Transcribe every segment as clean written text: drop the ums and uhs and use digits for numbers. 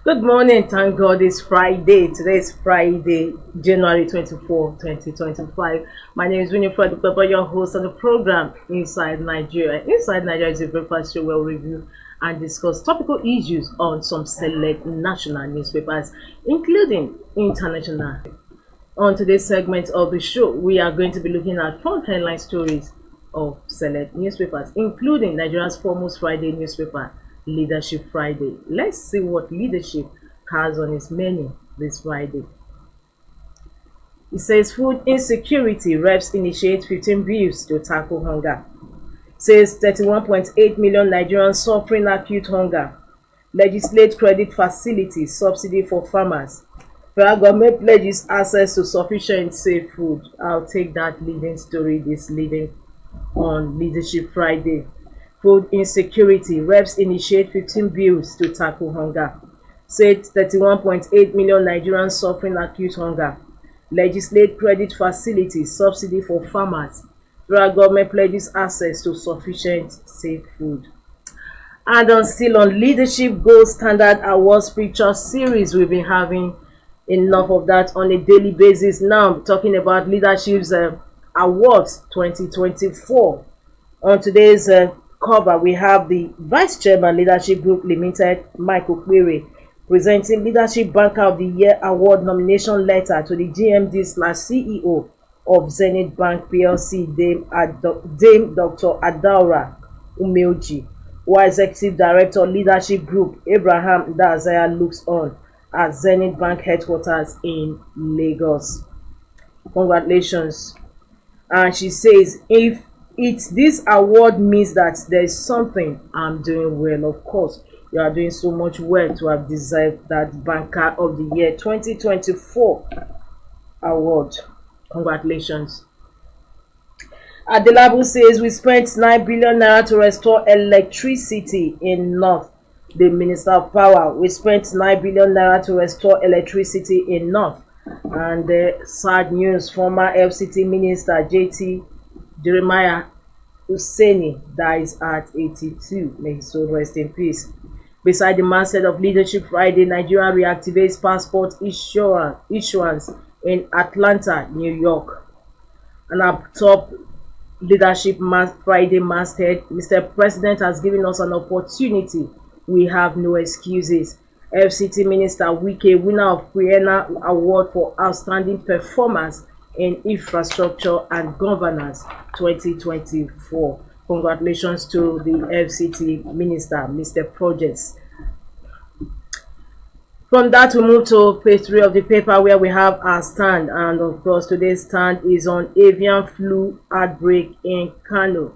Good morning, thank God it's Friday. Today is Friday, January 24, 2025. My name is Winifred Pepper, your host on the program Inside Nigeria. Inside Nigeria is a breakfast show where we review and discuss topical issues on some select national newspapers, including international. On today's segment of the show, we are going to be looking at front headline stories of select newspapers, including Nigeria's foremost Friday newspaper, Leadership Friday. Let's see what leadership has on its menu this Friday. It says food insecurity, reps initiate 15 bills to tackle hunger. Says 31.8 million Nigerians suffering acute hunger. Legislate credit facility subsidy for farmers. Federal government pledges access to sufficient safe food. I'll take that leading story this leading on Leadership Friday. Food insecurity, reps initiate 15 bills to tackle hunger. Said 31.8 million Nigerians suffering acute hunger. Legislate credit facility subsidy for farmers. Federal government pledges access to sufficient safe food. And still on leadership gold standard awards picture series, we've been having enough of that on a daily basis. Now I'm talking about leadership's awards 2024. On today's cover, we have the Vice Chairman Leadership Group Limited, Michael Query, presenting Leadership Banker of the Year Award nomination letter to the GMD/CEO of Zenith Bank PLC, Dame Dr. Adaura Umeoji, while Executive Director Leadership Group Abraham Dazaya looks on at Zenith Bank headquarters in Lagos. Congratulations. And she says, if this award means that there is something I'm doing well, of course you are doing so much well to have deserved that Banker of the Year 2024 award. Congratulations. Adelabu says we spent 9 billion naira to restore electricity in North. The Minister of Power, we spent 9 billion naira to restore electricity in North. And sad news, former FCT Minister JT Jeremiah Hussaini dies at 82. May his soul rest in peace. Beside the masthead of Leadership Friday, Nigeria reactivates passport issuance in Atlanta, New York. And up top, Leadership Friday masthead, Mr. President has given us an opportunity. We have no excuses. FCT Minister Wike, winner of Quiena Award for Outstanding Performance in Infrastructure and Governance 2024. Congratulations to the FCT Minister, Mr. Projects. From that, we move to page 3 of the paper where we have our stand. And of course, today's stand is on avian flu outbreak in Kano.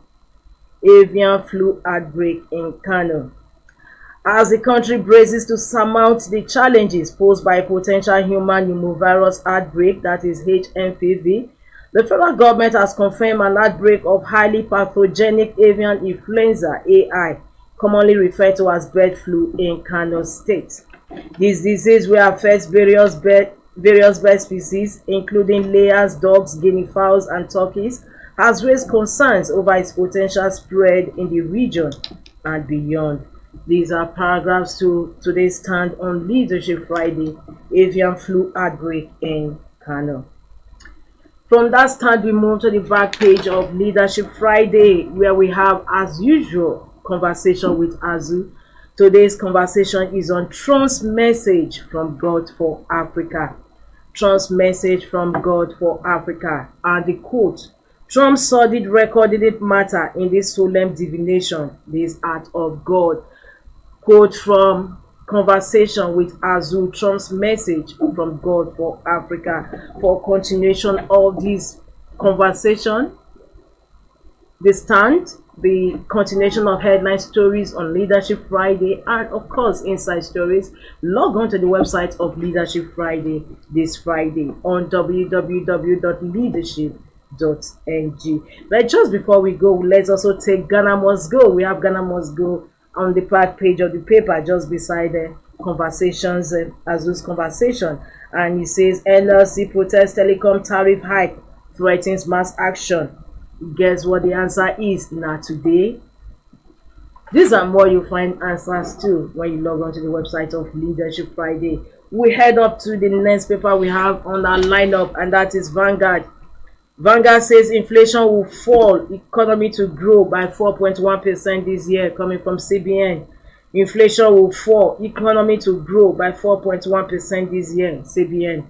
Avian flu outbreak in Kano. As the country braces to surmount the challenges posed by a potential human pneumovirus outbreak, that is HMPV, the federal government has confirmed an outbreak of highly pathogenic avian influenza AI, commonly referred to as bird flu, in Kano State. This disease will affect various bird species, including layers, dogs, guinea fowls, and turkeys, has raised concerns over its potential spread in the region and beyond. These are paragraphs to today's stand on Leadership Friday, avian flu outbreak in Kano. From that stand, we move to the back page of Leadership Friday, where we have, as usual, conversation with Azu. Today's conversation is on Trump's message from God for Africa. Trump's message from God for Africa. And the quote, Trump's sordid record didn't matter in this solemn divination, this act of God. Quote from conversation with Azu, Trump's message from God for Africa. For continuation of this conversation, the stand, the continuation of headline stories on Leadership Friday, and of course Inside Stories, log on to the website of Leadership Friday this Friday on www.leadership.ng. But just before we go, let's also take Ghana Must Go. We have Ghana Must Go on the back page of the paper, just beside the conversations, Azu's conversation. And he says, NLC protest telecom tariff hike threatens mass action. Guess what the answer is now today? These are more you find answers to when you log on to the website of Leadership Friday. We head up to the next paper we have on our lineup, and that is Vanguard. Vanguard says inflation will fall, economy to grow by 4.1% this year, coming from CBN. Inflation will fall, economy to grow by 4.1% this year, CBN.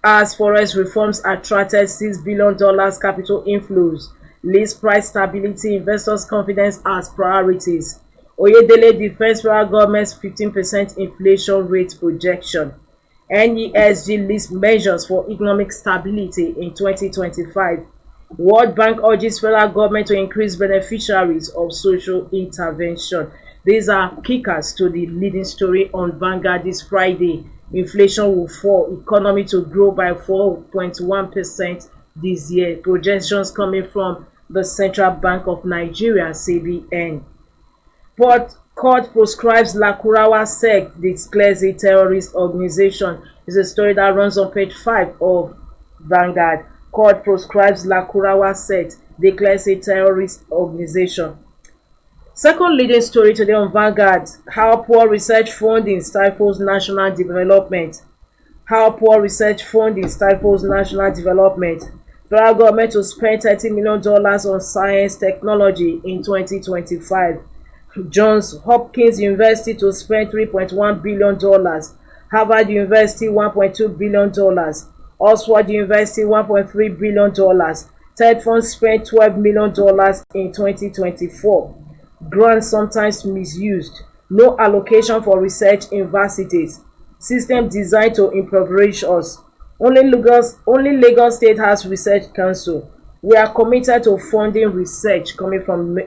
As forex reforms attracted $6 billion capital inflows, list price stability, investors' confidence as priorities. Oyedele defends federal government's 15% inflation rate projection. NESG lists measures for economic stability in 2025. World Bank urges federal government to increase beneficiaries of social intervention. These are kickers to the leading story on Vanguard this Friday. Inflation will fall, economy to grow by 4.1% this year. Projections coming from the Central Bank of Nigeria, CBN. But court proscribes Lakurawa sect, declares a terrorist organization. It's a story that runs on page 5 of Vanguard. Court proscribes Lakurawa sect, declares a terrorist organization. Second leading story today on Vanguard: how poor research funding stifles national development. How poor research funding stifles national development. Federal government to spend $30 million on science technology in 2025. Johns Hopkins University to spend $3.1 billion. Harvard University $1.2 billion. Oxford University $1.3 billion. TED Fund spent $12 million in 2024. Grants sometimes misused. No allocation for research universities. System designed to impoverish us. Only Lagos State has research council. We are committed to funding research, coming from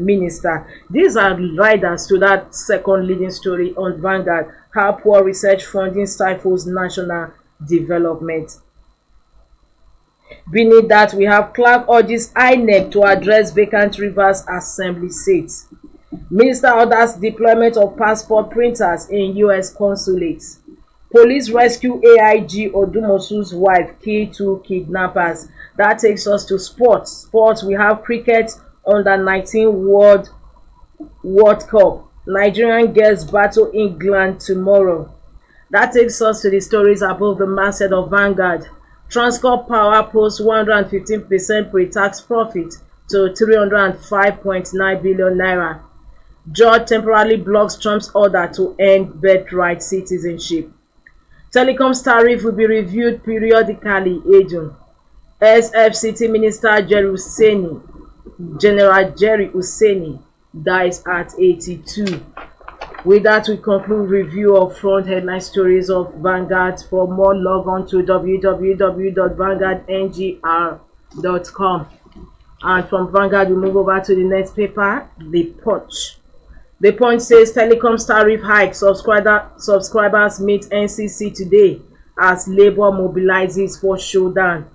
Minister. These are riders to that second leading story on Vanguard: how poor research funding stifles national development. Beneath that, we have Clark urges INEC to address vacant Rivers Assembly seats. Minister orders deployment of passport printers in US consulates. Police rescue AIG Odumosu's wife, killed 2 kidnappers. That takes us to sports. Sports, we have cricket under 19 World Cup. Nigerian girls battle England tomorrow. That takes us to the stories above the masthead of Vanguard. Transcorp Power posts 115% pre-tax profit to 305.9 billion naira. Judge temporarily blocks Trump's order to end birthright citizenship. Telecoms tariff will be reviewed periodically. Edun. SFCT Minister General Jerry Hussaini, dies at 82. With that, we conclude review of front headline stories of Vanguard. For more, log on to www.vanguardngr.com. And from Vanguard, we move over to the next paper, The Punch. The Punch says telecoms tariff hike. Subscribers meet NCC today as Labour mobilizes for showdown.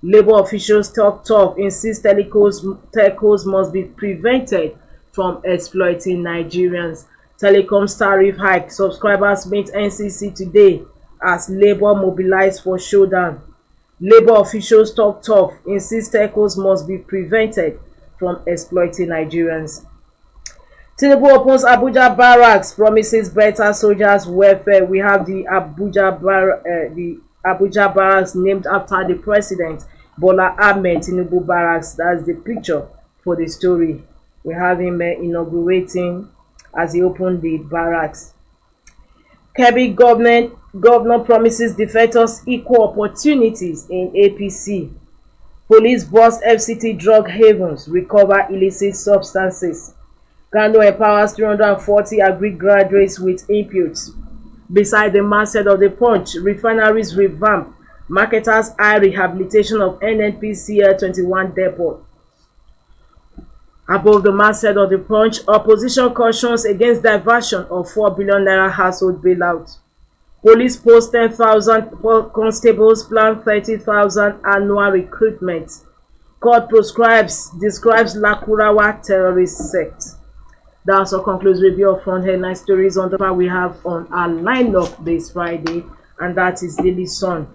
Labour officials talk tough, insist telcos must be prevented from exploiting Nigerians. Telecoms tariff hike. Subscribers meet NCC today as Labour mobilize for showdown. Labour officials talk tough, insist telcos must be prevented from exploiting Nigerians. Tinubu opens Abuja barracks, promises better soldiers' welfare. We have the Abuja barracks named after the president, Bola Ahmed Tinubu barracks. That's the picture for the story. We have him inaugurating as he opened the barracks. Kebbi governor promises defectors equal opportunities in APC. Police bust FCT drug havens, recover illicit substances. Kano empowers 340 agric graduates with inputs. Beside the masthead of the Punch, refineries revamp. Marketers eye rehabilitation of NNPCL 21 depot. Above the masthead of the Punch, opposition cautions against diversion of 4 billion naira household bailout. Police post 10,000 constables, plan 30,000 annual recruitment. Court describes Lakurawa terrorist sect. That also concludes review of front headline stories on the part we have on our lineup this Friday, and that is Daily Sun.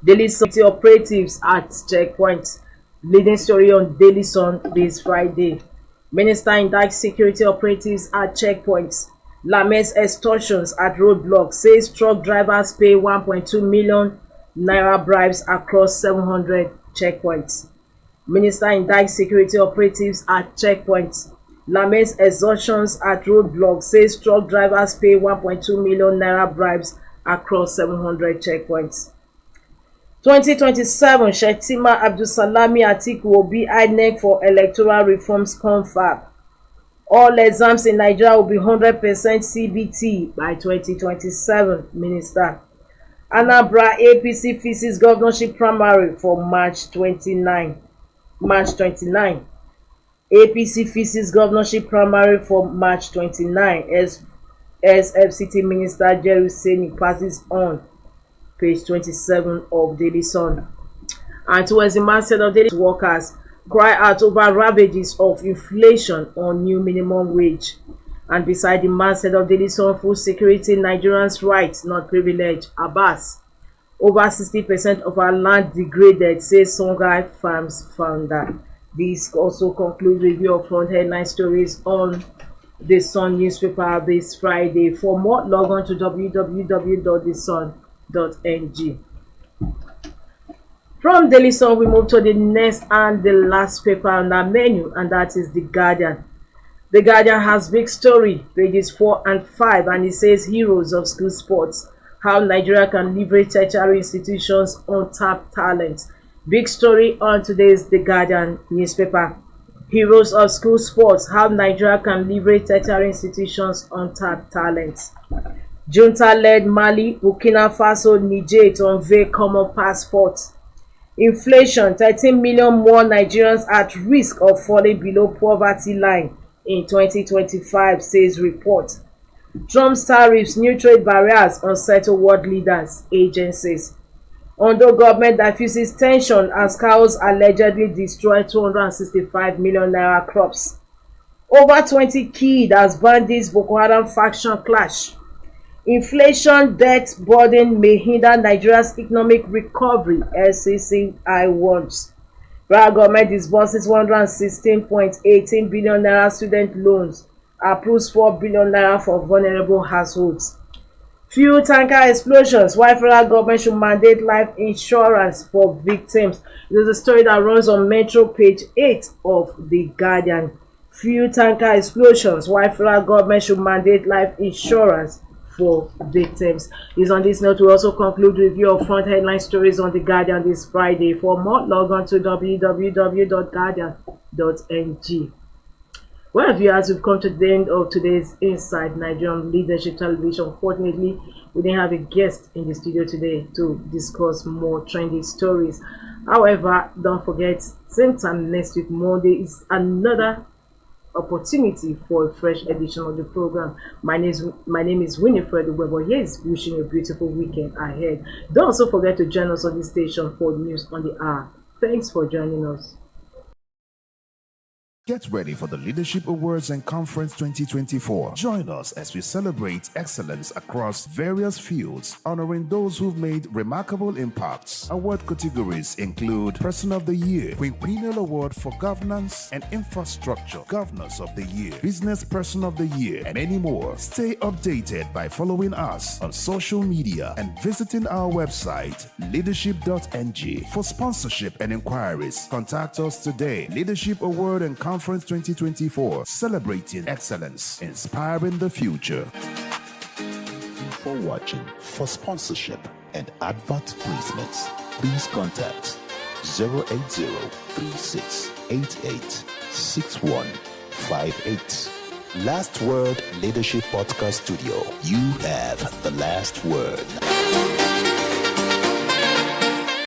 Daily Sun operatives at checkpoint. Leading story on Daily Sun this Friday. Minister indicts security operatives at checkpoints. Laments extortions at roadblocks. Says truck drivers pay 1.2 million naira bribes across 700 checkpoints. Minister indicts security operatives at checkpoints. Laments extortions at roadblocks. Says truck drivers pay 1.2 million naira bribes across 700 checkpoints. 2027 Shettima Abdulsalami Atiku Obi INEC for electoral reforms confab. All exams in Nigeria will be 100% CBT by 2027, Minister. Anambra APC faces governorship primary for March 29. APC faces governorship primary for March 29 as FCT Minister Jerry Seni passes on. Page 27 of Daily Sun. And towards the mindset of daily workers cry out over ravages of inflation on new minimum wage. And beside the mindset of Daily Sun, food security, Nigerians' rights, not privilege. Abbas. Over 60% of our land degraded, says Songhai Farms founder. This also concludes review of front headline stories on the Sun newspaper this Friday. For more, log on to www.thesun.ng. From Daily Sun, we move to the next and the last paper on our menu, and that is The Guardian. The Guardian has big story, pages 4 and 5, and it says Heroes of School Sports, how Nigeria can leverage tertiary institutions on tap talent. Big story on today's The Guardian newspaper. Heroes of School Sports, how Nigeria can leverage tertiary institutions on tap talent. Junta-led Mali, Burkina Faso, Niger to unveil common passports. Inflation, 13 million more Nigerians at risk of falling below poverty line in 2025, says report. Trump's tariffs, new trade barriers unsettle world leaders, agencies. Ondo government diffuses tension as cows allegedly destroy 265 million naira crops. Over 20 killed as bandits Boko Haram faction clash. Inflation debt burden may hinder Nigeria's economic recovery, SCCI warns. Federal government disburses 116.18 billion naira student loans, approves 4 billion naira for vulnerable households. Fuel tanker explosions, why federal government should mandate life insurance for victims. There's a story that runs on Metro page 8 of The Guardian. Fuel tanker explosions, why federal government should mandate life insurance for victims. Is on this note, we also conclude review of front headline stories on The Guardian this Friday. For more, log on to www.guardian.ng. Well, viewers, we've come to the end of today's Inside Nigerian Leadership Television. Unfortunately, we didn't have a guest in the studio today to discuss more trendy stories. However, don't forget, same time next week, Monday, is another opportunity for a fresh edition of the program. My name is Winifred Weber. Yes, wishing you a beautiful weekend ahead. Don't also forget to join us on this station for news on the hour. Thanks for joining us. Get ready for the Leadership Awards and Conference 2024. Join us as we celebrate excellence across various fields, honoring those who've made remarkable impacts. Award categories include Person of the Year, Quinquennial Award for Governance and Infrastructure, Governors of the Year, Business Person of the Year, and many more. Stay updated by following us on social media and visiting our website, leadership.ng. For sponsorship and inquiries, contact us today. Leadership Award and Conference 2024, celebrating excellence, inspiring the future. For watching, for sponsorship and advert placements, please contact 080-3688-6158. Last Word Leadership Podcast Studio. You have the last word.